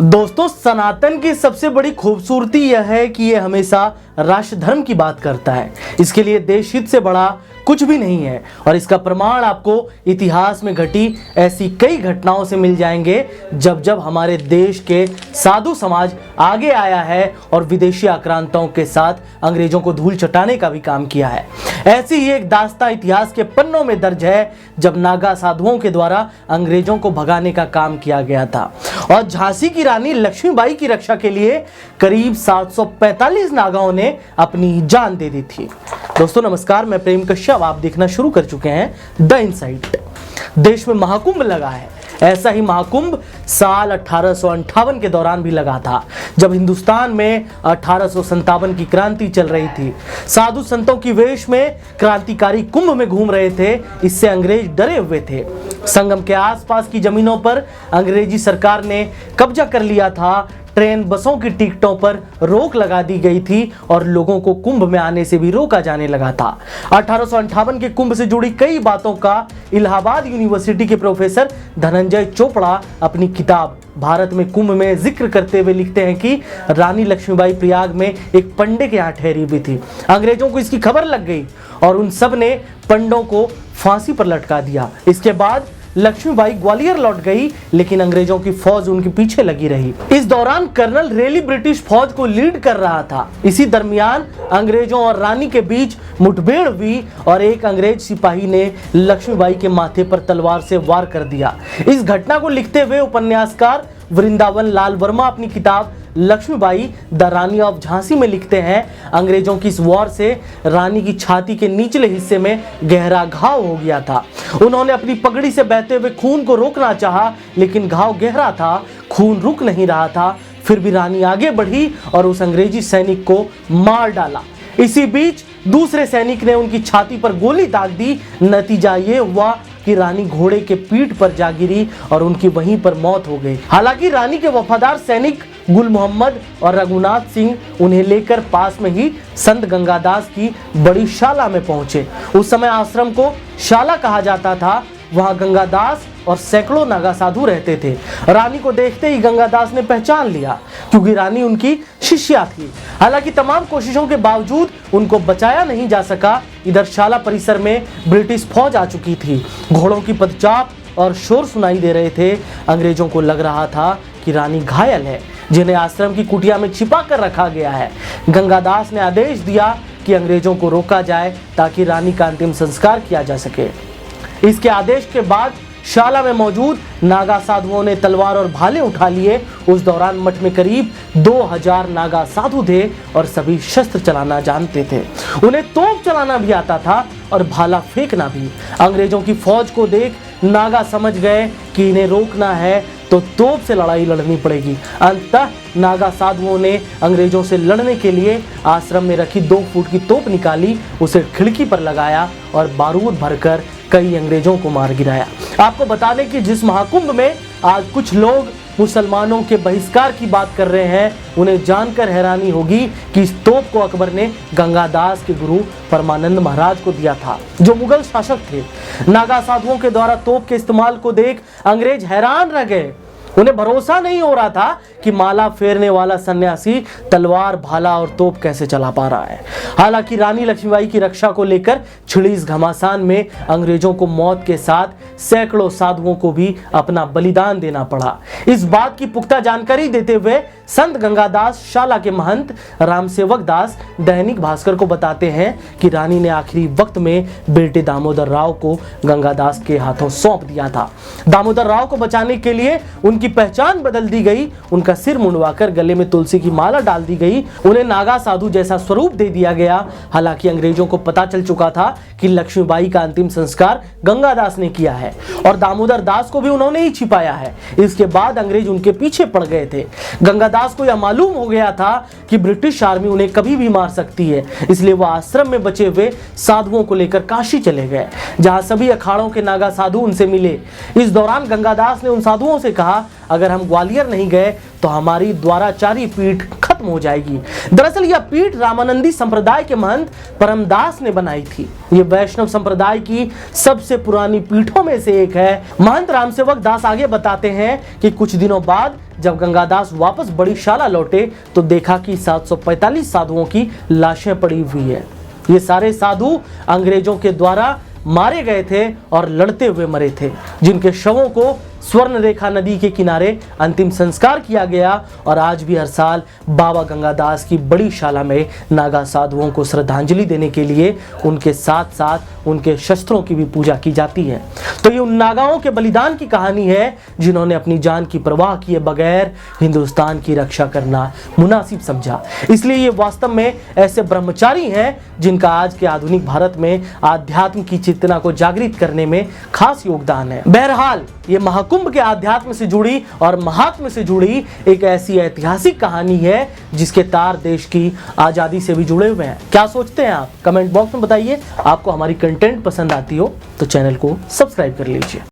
दोस्तों, सनातन की सबसे बड़ी खूबसूरती यह है कि यह हमेशा राष्ट्र धर्म की बात करता है। इसके लिए देश हित से बड़ा कुछ भी नहीं है और इसका प्रमाण आपको इतिहास में घटी ऐसी कई घटनाओं से मिल जाएंगे जब जब हमारे देश के साधु समाज आगे आया है और विदेशी आक्रांताओं के साथ अंग्रेजों को धूल चटाने का भी काम किया है। ऐसी ही एक दास्तां इतिहास के पन्नों में दर्ज है जब नागा साधुओं के द्वारा अंग्रेजों को भगाने का काम किया गया था और झांसी की रानी लक्ष्मीबाई की रक्षा के लिए करीब 745 नागाओं ने अपनी जान दे दी थी। दोस्तों नमस्कार, मैं प्रेम कश्यप, आप देखना शुरू कर चुके हैं द इनसाइट। देश में महाकुंभ लगा है। ऐसा ही महाकुंभ साल 1858 के दौरान भी लगा था जब हिंदुस्तान में 1857 की क्रांति चल रही थी। साधु संतों की वेश में क्रांतिकारी कुंभ में घूम रहे थे। इससे अंग्रेज डरे हुए थे। संगम के आसपास की जमीनों पर अंग्रेजी सरकार ने कब्जा कर लिया था। ट्रेन बसों की टिकटों पर रोक लगा दी गई थी और लोगों को कुंभ में आने से भी रोका जाने लगा था। 1858 के कुंभ से जुड़ी कई बातों का इलाहाबाद यूनिवर्सिटी के प्रोफेसर धनंजय चोपड़ा अपनी किताब भारत में कुंभ में जिक्र करते हुए लिखते हैं कि रानी लक्ष्मीबाई प्रयाग में एक पंडे के यहाँ ठहरी हुई थी। अंग्रेजों को इसकी खबर लग गई और उन सब ने पंडों को फांसी पर लटका दिया। इसके बाद लक्ष्मीबाई ग्वालियर लौट गई, लेकिन अंग्रेजों की फौज उनके पीछे लगी रही। इस दौरान कर्नल रेली ब्रिटिश फौज को लीड कर रहा था। इसी दरमियान अंग्रेजों और रानी के बीच मुठभेड़ हुई और एक अंग्रेज सिपाही ने लक्ष्मीबाई के माथे पर तलवार से वार कर दिया। इस घटना को लिखते हुए उपन्यासकार वृंदावन लाल वर्मा अपनी किताब लक्ष्मीबाई द रानी ऑफ झांसी में लिखते हैं, अंग्रेजों की इस वॉर से रानी की छाती के निचले हिस्से में गहरा घाव हो गया था। उन्होंने अपनी पगड़ी से बहते हुए खून को रोकना चाहा, लेकिन घाव गहरा था, खून रुक नहीं रहा था। फिर भी रानी आगे बढ़ी और उस अंग्रेजी सैनिक को मार डाला। इसी बीच दूसरे सैनिक ने उनकी छाती पर गोली दाग दी। नतीजा ये हुआ कि रानी घोड़े के पीठ पर जा गिरी और उनकी वहीं पर मौत हो गई। हालांकि रानी के वफादार सैनिक गुल मोहम्मद और रघुनाथ सिंह उन्हें लेकर पास में ही संत गंगादास की बड़ी शाला में पहुंचे। उस समय आश्रम को शाला कहा जाता था। वहां गंगादास और सैकड़ों नागा साधु रहते थे। रानी को देखते ही गंगादास ने पहचान लिया क्योंकि रानी उनकी शिष्या थी। हालांकि तमाम कोशिशों के बावजूद उनको बचाया नहीं जा सका। इधर शाला परिसर में ब्रिटिश फौज आ चुकी थी। घोड़ों की पदचाप और शोर सुनाई दे रहे थे। अंग्रेजों को लग रहा था कि रानी घायल है, जिन्हें आश्रम की कुटिया में छिपा कर रखा गया है। गंगादास ने आदेश दिया कि अंग्रेजों को रोका जाए ताकि रानी का अंतिम संस्कार किया जा सके। इसके आदेश के बाद शाला में मौजूद नागा साधुओं ने तलवार और भाले उठा लिए। उस दौरान मठ में करीब 2000 नागा साधु थे और सभी शस्त्र चलाना जानते थे। उन्हें तोप चलाना भी आता था और भाला फेंकना भी। अंग्रेजों की फौज को देख नागा समझ गए कि इन्हें रोकना है तो तोप से लड़ाई लड़नी पड़ेगी। अंततः नागा साधुओं ने अंग्रेजों से लड़ने के लिए आश्रम में रखी 2 फुट की तोप निकाली, उसे खिड़की पर लगाया और बारूद भरकर कई अंग्रेजों को मार गिराया। आपको बता दें कि जिस महाकुंभ में आज कुछ लोग मुसलमानों के बहिष्कार की बात कर रहे हैं, उन्हें जानकर हैरानी होगी कि इस तोप को अकबर ने गंगादास के गुरु परमानंद महाराज को दिया था, जो मुगल शासक थे। नागा साधुओं के द्वारा तोप के इस्तेमाल को देख अंग्रेज हैरान रह गए। उन्हें भरोसा नहीं हो रहा था कि माला फेरने वाला सन्यासी तलवार, भाला और तोप कैसे चला पा रहा है। हालांकि रानी लक्ष्मीबाई की रक्षा को लेकर छिड़ी इस घमासान में अंग्रेजों को मौत के साथ सैकड़ों साधुओं को भी अपना बलिदान देना पड़ा। इस बात की पुख्ता जानकारी देते हुए संत गंगादास शाला के महंत रामसेवक दास दैनिक भास्कर को बताते हैं कि रानी ने आखिरी वक्त में बेटे दामोदर राव को गंगादास के हाथों सौंप दिया था। दामोदर राव को बचाने के लिए उनकी पहचान बदल दी गई। उनका सिर मुंडवाकर गले में तुलसी की माला डाल दी गई। उन्हें नागा साधु जैसा स्वरूप दे दिया गया। हालांकि अंग्रेजों को पता चल चुका था कि लक्ष्मीबाई का अंतिम संस्कार गंगादास ने किया है और दामोदर दास को भी उन्होंने ही छिपाया है। इसके बाद अंग्रेज उनके पीछे पड़ गए थे। गंगादास को यह मालूम हो गया था कि ब्रिटिश आर्मी उन्हें कभी भी मार सकती है, इसलिए वह आश्रम में बचे हुए साधुओं को लेकर काशी चले गए, जहां सभी अखाड़ों के नागा साधु उनसे मिले। इस दौरान गंगादास ने उन साधुओं से कहा, अगर हम ग्वालियर नहीं गए तो हमारी द्वाराचारी पीठ खत्म खत्म हो जाएगी। दरअसल यह पीठ रामानंदी संप्रदाय के महंत परमदास ने बनाई थी। ये वैष्णव संप्रदाय की सबसे पुरानी पीठों में से एक है। महंत रामसेवक दास आगे बताते हैं कि कुछ दिनों बाद जब गंगादास वापस बड़ी शाला लौटे तो देखा कि 745 साधुओं की लाशें पड़ी हुई है। ये सारे साधु अंग्रेजों के द्वारा मारे गए थे और लड़ते हुए मरे थे, जिनके शवों को स्वर्ण रेखा नदी के किनारे अंतिम संस्कार किया गया। और आज भी हर साल बाबा गंगादास की बड़ी शाला में नागा साधुओं को श्रद्धांजलि देने के लिए उनके साथ साथ उनके शस्त्रों की भी पूजा की जाती है। तो ये उन नागाओं के बलिदान की कहानी है जिन्होंने अपनी जान की परवाह किए बगैर हिंदुस्तान की रक्षा करना मुनासिब समझा। इसलिए ये वास्तव में ऐसे ब्रह्मचारी हैं जिनका आज के आधुनिक भारत में आध्यात्म की चेतना को जागृत करने में खास योगदान है। बहरहाल ये महाकुंभ के आध्यात्म से जुड़ी और महात्म से जुड़ी एक ऐसी ऐतिहासिक कहानी है जिसके तार देश की आजादी से भी जुड़े हुए हैं। क्या सोचते हैं आप? कमेंट बॉक्स में बताइए। आपको हमारी कंटेंट पसंद आती हो तो चैनल को सब्सक्राइब कर लीजिए।